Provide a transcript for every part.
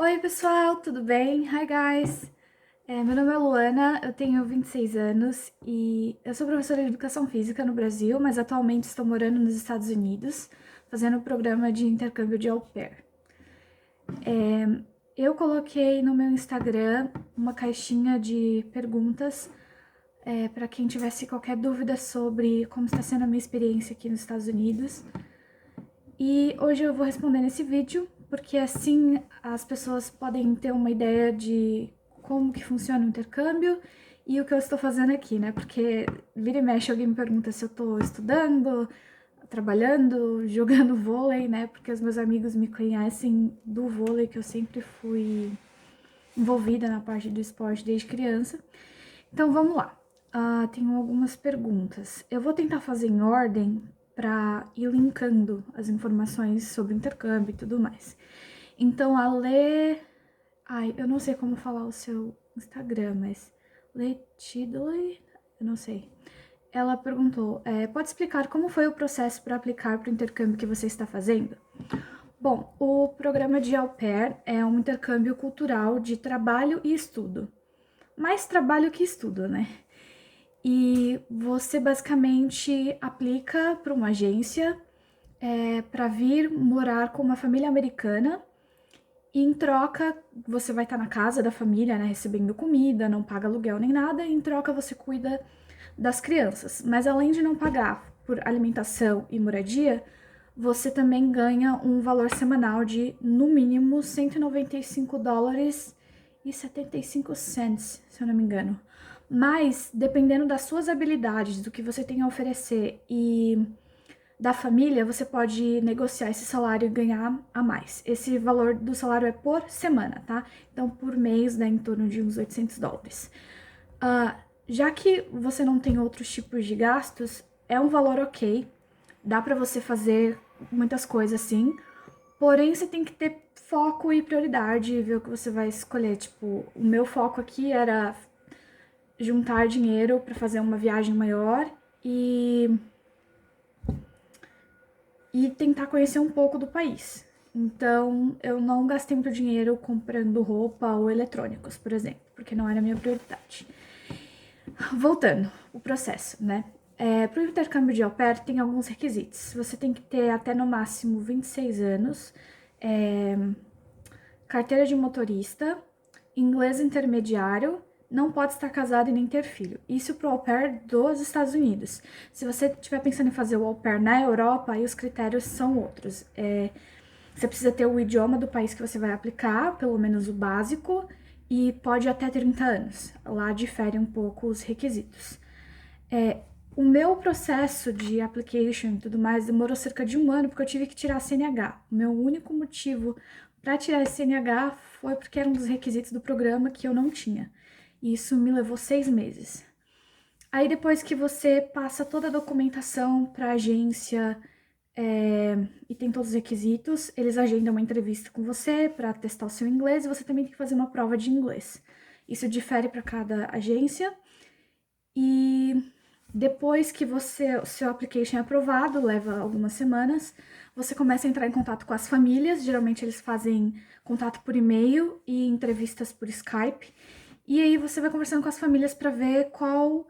Oi, pessoal, tudo bem? Hi, guys! Meu nome é Luana, eu tenho 26 anos e eu sou professora de Educação Física no Brasil, mas atualmente estou morando nos Estados Unidos, fazendo um programa de intercâmbio de au pair. Eu coloquei no meu Instagram uma caixinha de perguntas para quem tivesse qualquer dúvida sobre como está sendo a minha experiência aqui nos Estados Unidos. E hoje eu vou responder nesse vídeo, porque assim as pessoas podem ter uma ideia de como que funciona o intercâmbio e o que eu estou fazendo aqui, né? Porque vira e mexe alguém me pergunta se eu estou estudando, trabalhando, jogando vôlei, né? Porque os meus amigos me conhecem do vôlei, que eu sempre fui envolvida na parte do esporte desde criança. Então vamos lá. Tenho algumas perguntas. Eu vou tentar fazer em ordem para ir linkando as informações sobre intercâmbio e tudo mais. Então a Lê. Ai, eu não sei como falar o seu Instagram, mas Lê Tidley? Eu não sei. Ela perguntou: pode explicar como foi o processo para aplicar para o intercâmbio que você está fazendo? Bom, o programa de au pair é um intercâmbio cultural de trabalho e estudo. Mais trabalho que estudo, né? E você basicamente aplica para uma agência para vir morar com uma família americana. E em troca, você vai estar na casa da família, né, recebendo comida, não paga aluguel nem nada. E em troca, você cuida das crianças. Mas além de não pagar por alimentação e moradia, você também ganha um valor semanal de, no mínimo, US$ 195 e 75 cents, se eu não me engano. Mas, dependendo das suas habilidades, do que você tem a oferecer e da família, você pode negociar esse salário e ganhar a mais. Esse valor do salário é por semana, tá? Então, por mês, dá em torno de uns US$ 800. Já que você não tem outros tipos de gastos, é um valor ok. Dá pra você fazer muitas coisas assim. Porém, você tem que ter foco e prioridade e ver o que você vai escolher. Tipo, o meu foco aqui era juntar dinheiro para fazer uma viagem maior e tentar conhecer um pouco do país. Então, eu não gastei muito dinheiro comprando roupa ou eletrônicos, por exemplo, porque não era a minha prioridade. Voltando, o processo, né? Para o intercâmbio de au pair, tem alguns requisitos. Você tem que ter até no máximo 26 anos, é, carteira de motorista, inglês intermediário, não pode estar casado e nem ter filho. Isso para o au pair dos Estados Unidos. Se você estiver pensando em fazer o au pair na Europa, aí os critérios são outros. Você precisa ter o idioma do país que você vai aplicar, pelo menos o básico, e pode até 30 anos. Lá difere um pouco os requisitos. O meu processo de application e tudo mais demorou cerca de um ano, porque eu tive que tirar a CNH. O meu único motivo para tirar a CNH foi porque era um dos requisitos do programa que eu não tinha. E isso me levou 6 meses. Aí depois que você passa toda a documentação para a agência e tem todos os requisitos, eles agendam uma entrevista com você para testar o seu inglês e você também tem que fazer uma prova de inglês. Isso difere para cada agência. E depois que o seu application é aprovado, leva algumas semanas, você começa a entrar em contato com as famílias. Geralmente eles fazem contato por e-mail e entrevistas por Skype. E aí você vai conversando com as famílias para ver qual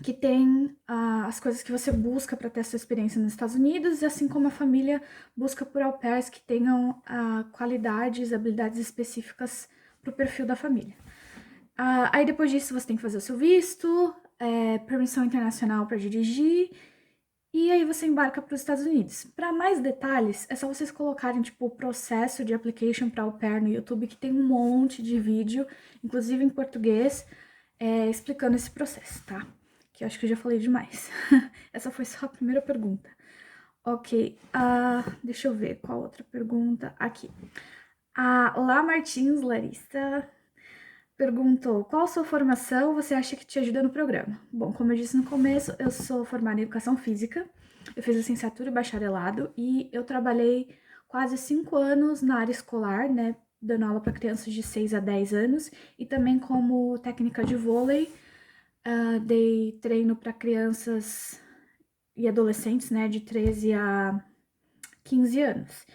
que tem as coisas que você busca para ter a sua experiência nos Estados Unidos, e assim como a família busca por au pairs que tenham qualidades, habilidades específicas para o perfil da família. Aí depois disso você tem que fazer o seu visto, permissão internacional para dirigir, e aí você embarca para os Estados Unidos. Para mais detalhes, é só vocês colocarem tipo o processo de application para au pair no YouTube, que tem um monte de vídeo, inclusive em português, explicando esse processo, tá? Que eu acho que eu já falei demais. Essa foi só a primeira pergunta. Ok, deixa eu ver qual outra pergunta. Aqui. A Lá Martins Larissa perguntou: qual a sua formação você acha que te ajuda no programa? Bom, como eu disse no começo, eu sou formada em Educação Física, eu fiz licenciatura e bacharelado e eu trabalhei quase 5 anos na área escolar, né, dando aula para crianças de 6 a 10 anos e também como técnica de vôlei. Dei treino para crianças e adolescentes, né, de 13 a 15 anos.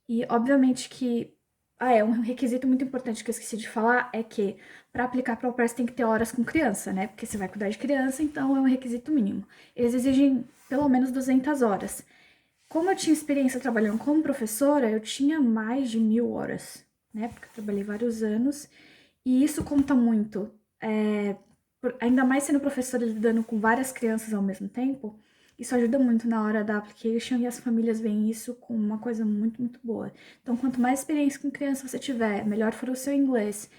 E, obviamente, que... Ah, é, um requisito muito importante que eu esqueci de falar é que, para aplicar para o ProPER, você tem que ter horas com criança, né? Porque você vai cuidar de criança, então é um requisito mínimo. Eles exigem pelo menos 200 horas. Como eu tinha experiência trabalhando como professora, eu tinha mais de 1.000 horas, né? Porque eu trabalhei vários anos. E isso conta muito. Ainda mais sendo professora lidando com várias crianças ao mesmo tempo, isso ajuda muito na hora da application e as famílias veem isso como uma coisa muito, muito boa. Então, quanto mais experiência com criança você tiver, melhor for o seu inglês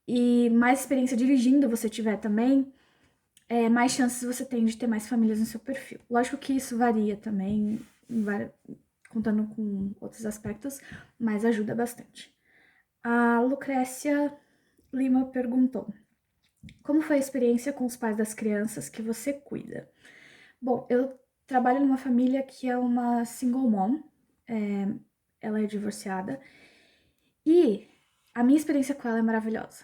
e mais experiência dirigindo você tiver também, mais chances você tem de ter mais famílias no seu perfil. Lógico que isso varia também, contando com outros aspectos, mas ajuda bastante. A Lucrécia Lima perguntou: como foi a experiência com os pais das crianças que você cuida? Bom, eu trabalho numa família que é uma single mom, ela é divorciada, e a minha experiência com ela é maravilhosa.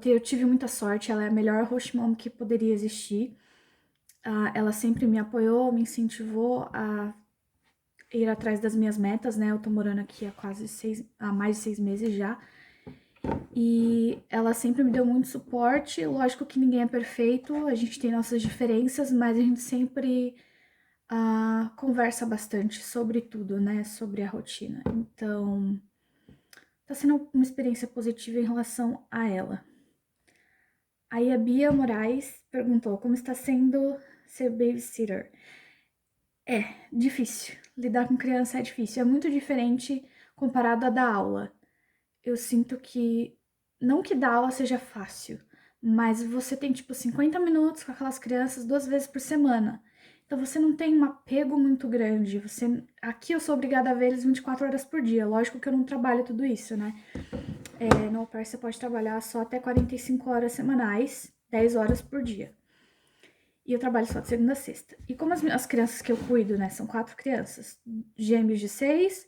Eu tive muita sorte, ela é a melhor host mom que poderia existir. Ela sempre me apoiou, me incentivou a ir atrás das minhas metas, né? Eu tô morando aqui há mais de 6 meses já. E ela sempre me deu muito suporte. Lógico que ninguém é perfeito, a gente tem nossas diferenças, mas a gente sempre conversa bastante sobre tudo, né? Sobre a rotina. Então, tá sendo uma experiência positiva em relação a ela. Aí a Bia Moraes perguntou como está sendo ser babysitter. É difícil. Lidar com criança é difícil. É muito diferente comparado a dar aula. Eu sinto que, não que dar aula seja fácil, mas você tem tipo 50 minutos com aquelas crianças 2 vezes por semana. Então você não tem um apego muito grande. Aqui eu sou obrigada a ver eles 24 horas por dia. Lógico que eu não trabalho tudo isso, né? No au pair você pode trabalhar só até 45 horas semanais, 10 horas por dia. E eu trabalho só de segunda a sexta. E como as crianças que eu cuido, né, são 4 crianças, gêmeos de 6,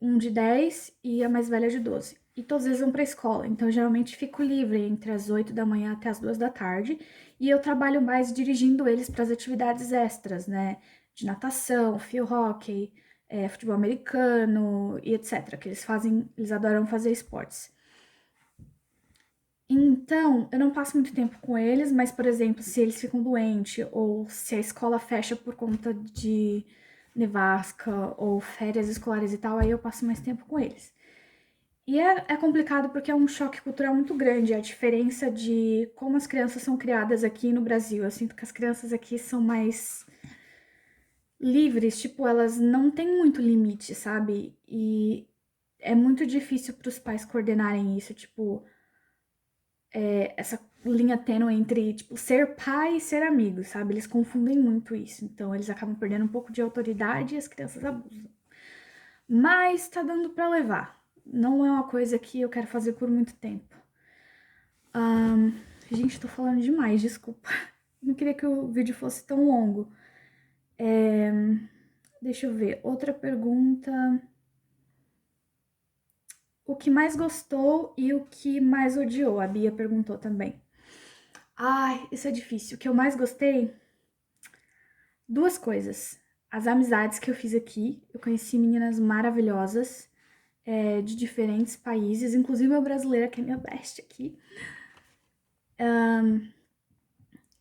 um de 10 e a mais velha de 12. E todos eles vão pra escola, então eu geralmente fico livre entre as 8 da manhã até as 2 da tarde. E eu trabalho mais dirigindo eles para as atividades extras, né? De natação, field hockey, futebol americano e etc. Que eles adoram fazer esportes. Então, eu não passo muito tempo com eles, mas, por exemplo, se eles ficam doentes ou se a escola fecha por conta de nevasca ou férias escolares e tal, aí eu passo mais tempo com eles. E é complicado porque é um choque cultural muito grande, a diferença de como as crianças são criadas aqui no Brasil. Eu sinto que as crianças aqui são mais livres, tipo, elas não têm muito limite, sabe? E é muito difícil para os pais coordenarem isso, tipo, essa linha tênue entre, tipo, ser pai e ser amigo, sabe? Eles confundem muito isso, então eles acabam perdendo um pouco de autoridade e as crianças abusam. Mas tá dando pra levar. Não é uma coisa que eu quero fazer por muito tempo. Gente, tô falando demais, desculpa. Não queria que o vídeo fosse tão longo. Deixa eu ver, outra pergunta. O que mais gostou e o que mais odiou? A Bia perguntou também. Ai, isso é difícil. O que eu mais gostei? Duas coisas. As amizades que eu fiz aqui. Eu conheci meninas maravilhosas, de diferentes países, inclusive uma brasileira que é minha best aqui.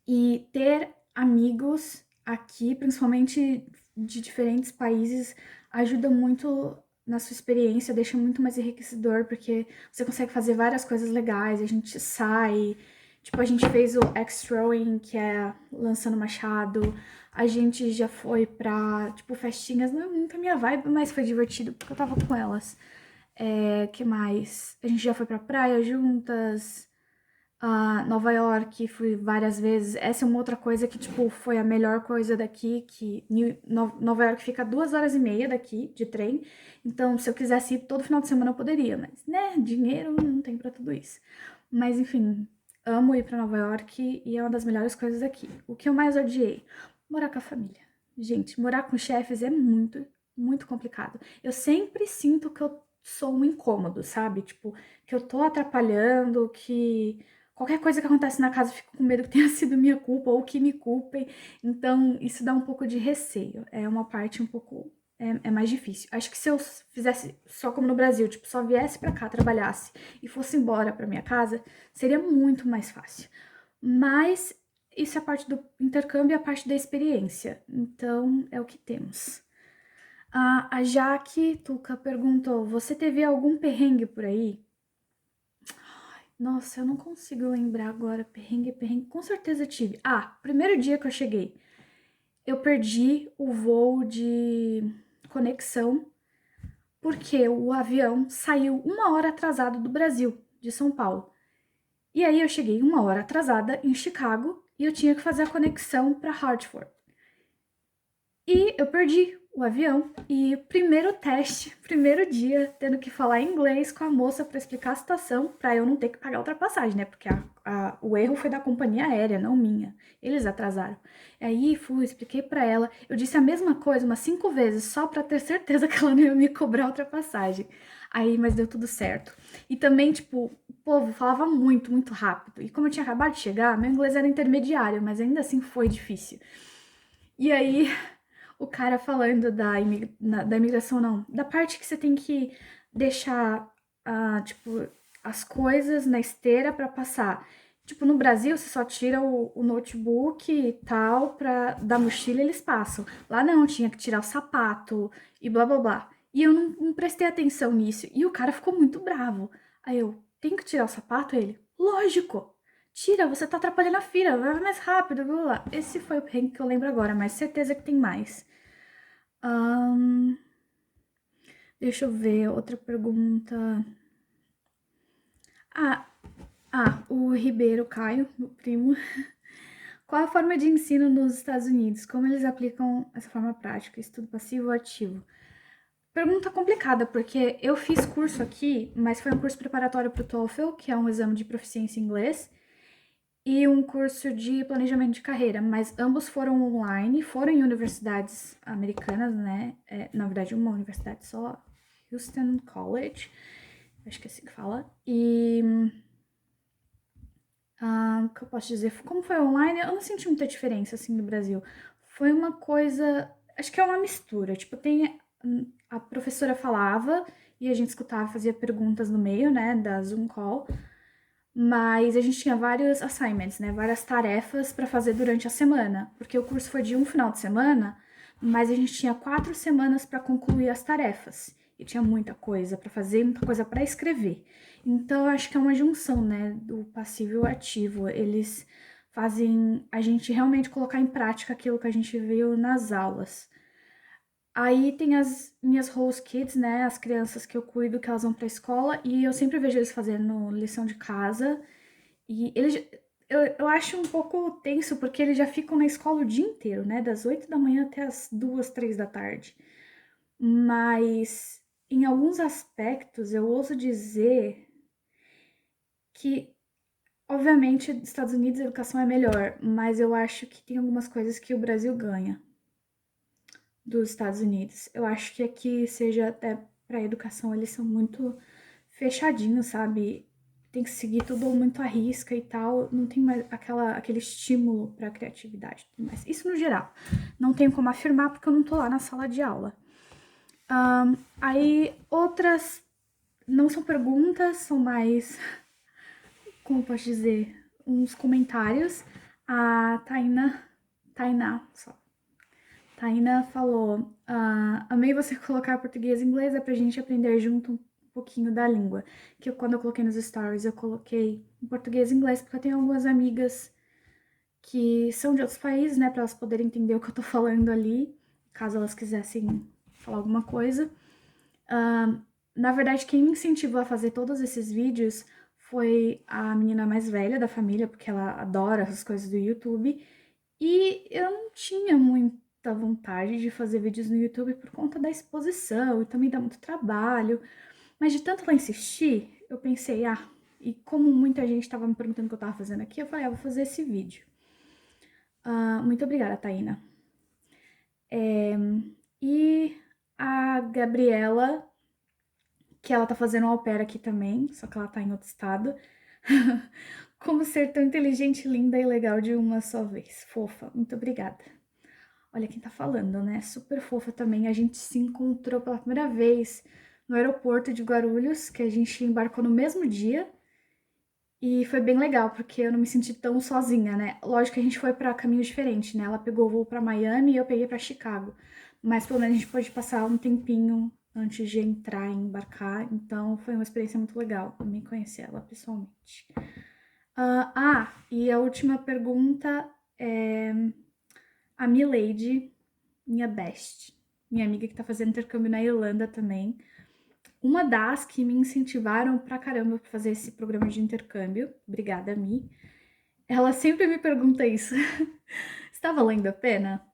E ter amigos aqui, principalmente de diferentes países, ajuda muito na sua experiência, deixa muito mais enriquecedor, porque você consegue fazer várias coisas legais, a gente sai, tipo, a gente fez o X-Throwing, que é lançando machado, a gente já foi pra, tipo, festinhas, não é muito a minha vibe, mas foi divertido, porque eu tava com elas. Que mais? A gente já foi pra praia juntas, Nova York, fui várias vezes. Essa é uma outra coisa que, tipo, foi a melhor coisa daqui, que Nova York fica 2 horas e meia daqui, de trem. Então, se eu quisesse ir todo final de semana, eu poderia, mas, né, dinheiro não tem pra tudo isso. Mas, enfim, amo ir pra Nova York e é uma das melhores coisas aqui. O que eu mais odiei? Morar com a família. Gente, morar com chefes é muito, muito complicado. Eu sempre sinto que eu sou um incômodo, sabe? Tipo, que eu tô atrapalhando, que qualquer coisa que acontece na casa eu fico com medo que tenha sido minha culpa ou que me culpem. Então, isso dá um pouco de receio. É uma parte um pouco é mais difícil. Acho que se eu fizesse só como no Brasil, tipo, só viesse pra cá, trabalhasse e fosse embora pra minha casa, seria muito mais fácil. Mas isso é a parte do intercâmbio e a parte da experiência. Então, é o que temos. A Jaque Tuca perguntou: você teve algum perrengue por aí? Nossa, eu não consigo lembrar agora. Perrengue, perrengue. Com certeza tive. Primeiro dia que eu cheguei, eu perdi o voo de conexão porque o avião saiu 1 hora atrasado do Brasil, de São Paulo. E aí eu cheguei 1 hora atrasada em Chicago e eu tinha que fazer a conexão para Hartford. E eu perdi o avião e primeiro teste, primeiro dia, tendo que falar inglês com a moça para explicar a situação, para eu não ter que pagar outra passagem, né? Porque o erro foi da companhia aérea, não minha. Eles atrasaram. Aí fui, expliquei para ela. Eu disse a mesma coisa umas 5 vezes, só para ter certeza que ela não ia me cobrar outra passagem. Aí, mas deu tudo certo. E também, tipo, o povo falava muito, muito rápido. E como eu tinha acabado de chegar, meu inglês era intermediário, mas ainda assim foi difícil. E aí, o cara falando da imigração, não, da parte que você tem que deixar, tipo, as coisas na esteira para passar. Tipo, no Brasil, você só tira o notebook e tal da mochila e eles passam. Lá não, tinha que tirar o sapato e blá blá blá. E eu não prestei atenção nisso. E o cara ficou muito bravo. Aí eu, tenho que tirar o sapato? Ele, lógico! Tira, você tá atrapalhando a fila, vai mais rápido, blá blá blá. Esse foi o perrengue que eu lembro agora, mas certeza que tem mais. Ahn, deixa eu ver, outra pergunta. Ah, o Ribeiro Caio, meu primo. Qual a forma de ensino nos Estados Unidos? Como eles aplicam essa forma prática? Estudo passivo ou ativo? Pergunta complicada, porque eu fiz curso aqui, mas foi um curso preparatório para o TOEFL, que é um exame de proficiência em inglês, e um curso de planejamento de carreira, mas ambos foram online, foram em universidades americanas, né? Na verdade, uma universidade só, Houston College, acho que é assim que fala. E o que eu posso dizer? Como foi online, eu não senti muita diferença assim do Brasil. Foi uma coisa, acho que é uma mistura. Tipo, tem a professora falava e a gente escutava, fazia perguntas no meio, né, da Zoom call. Mas a gente tinha vários assignments, né? Várias tarefas para fazer durante a semana, porque o curso foi de um final de semana, mas a gente tinha 4 semanas para concluir as tarefas. E tinha muita coisa para fazer, muita coisa para escrever. Então, eu acho que é uma junção, né, do passivo e o ativo. Eles fazem a gente realmente colocar em prática aquilo que a gente viu nas aulas. Aí tem as minhas host kids, né? As crianças que eu cuido, que elas vão pra escola, e eu sempre vejo eles fazendo lição de casa. E eles. Eu acho um pouco tenso, porque eles já ficam na escola o dia inteiro, né? Das 8 da manhã até as 2, 3 da tarde. Mas em alguns aspectos eu ouso dizer que, obviamente, nos Estados Unidos a educação é melhor, mas eu acho que tem algumas coisas que o Brasil ganha dos Estados Unidos. Eu acho que aqui, seja até para educação, eles são muito fechadinhos, sabe? Tem que seguir tudo muito à risca e tal, não tem mais aquele estímulo para criatividade. Mas isso no geral. Não tenho como afirmar porque eu não tô lá na sala de aula. Aí outras não são perguntas, são mais, como posso dizer, uns comentários. A Tainá, só. Taina falou: amei você colocar português e inglês, é pra gente aprender junto um pouquinho da língua. Que quando eu coloquei nos stories, eu coloquei em português e inglês, porque eu tenho algumas amigas que são de outros países, né, pra elas poderem entender o que eu tô falando ali, caso elas quisessem falar alguma coisa. Na verdade, quem me incentivou a fazer todos esses vídeos foi a menina mais velha da família, porque ela adora essas coisas do YouTube. E eu não tinha muita vontade de fazer vídeos no YouTube por conta da exposição e também dá muito trabalho. Mas de tanto ela insistir, eu pensei, e como muita gente estava me perguntando o que eu estava fazendo aqui, eu falei, vou fazer esse vídeo. Muito obrigada, Taina. E a Gabriela, que ela tá fazendo um au pair aqui também, só que ela tá em outro estado. Como ser tão inteligente, linda e legal de uma só vez. Fofa, muito obrigada. Olha quem tá falando, né? Super fofa também. A gente se encontrou pela primeira vez no aeroporto de Guarulhos, que a gente embarcou no mesmo dia. E foi bem legal, porque eu não me senti tão sozinha, né? Lógico que a gente foi para caminhos diferentes, né? Ela pegou o voo para Miami e eu peguei para Chicago. Mas pelo menos a gente pôde passar um tempinho antes de entrar e embarcar. Então foi uma experiência muito legal também conhecer ela pessoalmente. E a última pergunta é a Milady, minha best, minha amiga que tá fazendo intercâmbio na Irlanda também. Uma das que me incentivaram pra caramba pra fazer esse programa de intercâmbio, obrigada, Mi. Ela sempre me pergunta isso. Está valendo a pena?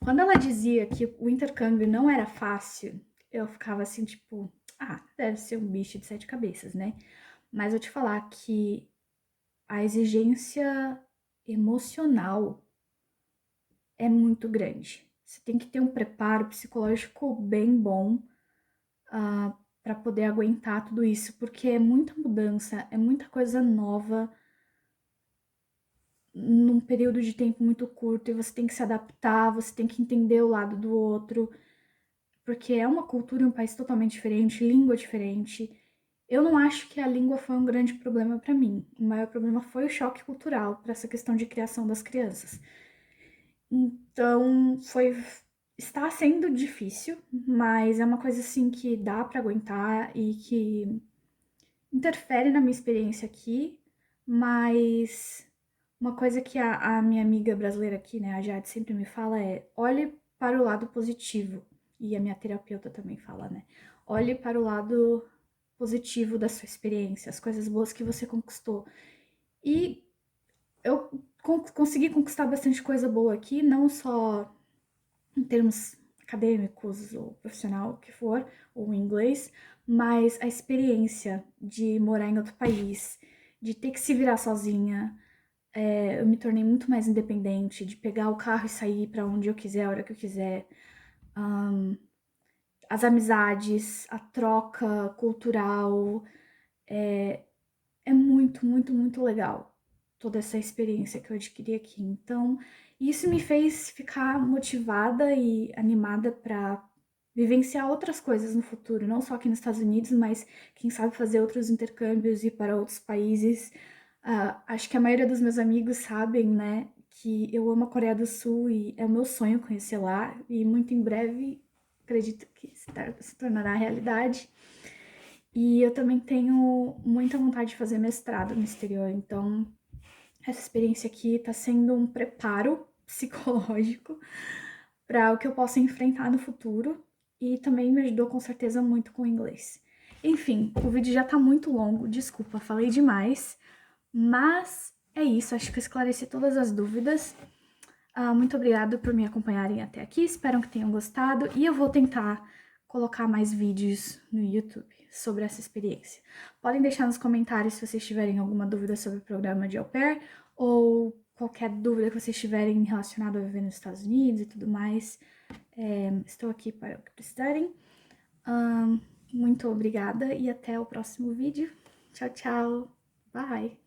Quando ela dizia que o intercâmbio não era fácil, eu ficava assim, tipo, deve ser um bicho de 7 cabeças, né? Mas eu te falar que a exigência emocional é muito grande. Você tem que ter um preparo psicológico bem bom para poder aguentar tudo isso, porque é muita mudança, é muita coisa nova num período de tempo muito curto e você tem que se adaptar, você tem que entender o lado do outro, porque é uma cultura e um país totalmente diferente, língua diferente. Eu não acho que a língua foi um grande problema para mim. O maior problema foi o choque cultural para essa questão de criação das crianças. Então, está sendo difícil, mas é uma coisa assim que dá para aguentar e que interfere na minha experiência aqui, mas uma coisa que a minha amiga brasileira aqui, né, a Jade, sempre me fala é: olhe para o lado positivo. E a minha terapeuta também fala, né? Olhe para o lado positivo da sua experiência, as coisas boas que você conquistou. E eu consegui conquistar bastante coisa boa aqui, não só em termos acadêmicos ou profissional, o que for, ou em inglês, mas a experiência de morar em outro país, de ter que se virar sozinha, eu me tornei muito mais independente, de pegar o carro e sair para onde eu quiser, a hora que eu quiser. As amizades, a troca cultural, é muito, muito, muito legal toda essa experiência que eu adquiri aqui. Então, isso me fez ficar motivada e animada para vivenciar outras coisas no futuro, não só aqui nos Estados Unidos, mas quem sabe fazer outros intercâmbios e ir para outros países. Acho que a maioria dos meus amigos sabem, né, que eu amo a Coreia do Sul e é o meu sonho conhecer lá, e muito em breve acredito que se tornará realidade. E eu também tenho muita vontade de fazer mestrado no exterior, então essa experiência aqui está sendo um preparo psicológico para o que eu possa enfrentar no futuro e também me ajudou com certeza muito com o inglês. Enfim, o vídeo já tá muito longo, desculpa, falei demais, mas é isso, acho que eu esclareci todas as dúvidas. Muito obrigada por me acompanharem até aqui, espero que tenham gostado e eu vou tentar colocar mais vídeos no YouTube sobre essa experiência. Podem deixar nos comentários se vocês tiverem alguma dúvida sobre o programa de au pair ou qualquer dúvida que vocês tiverem relacionada a viver nos Estados Unidos e tudo mais. Estou aqui para o que precisarem. Muito obrigada e até o próximo vídeo. Tchau, tchau. Bye!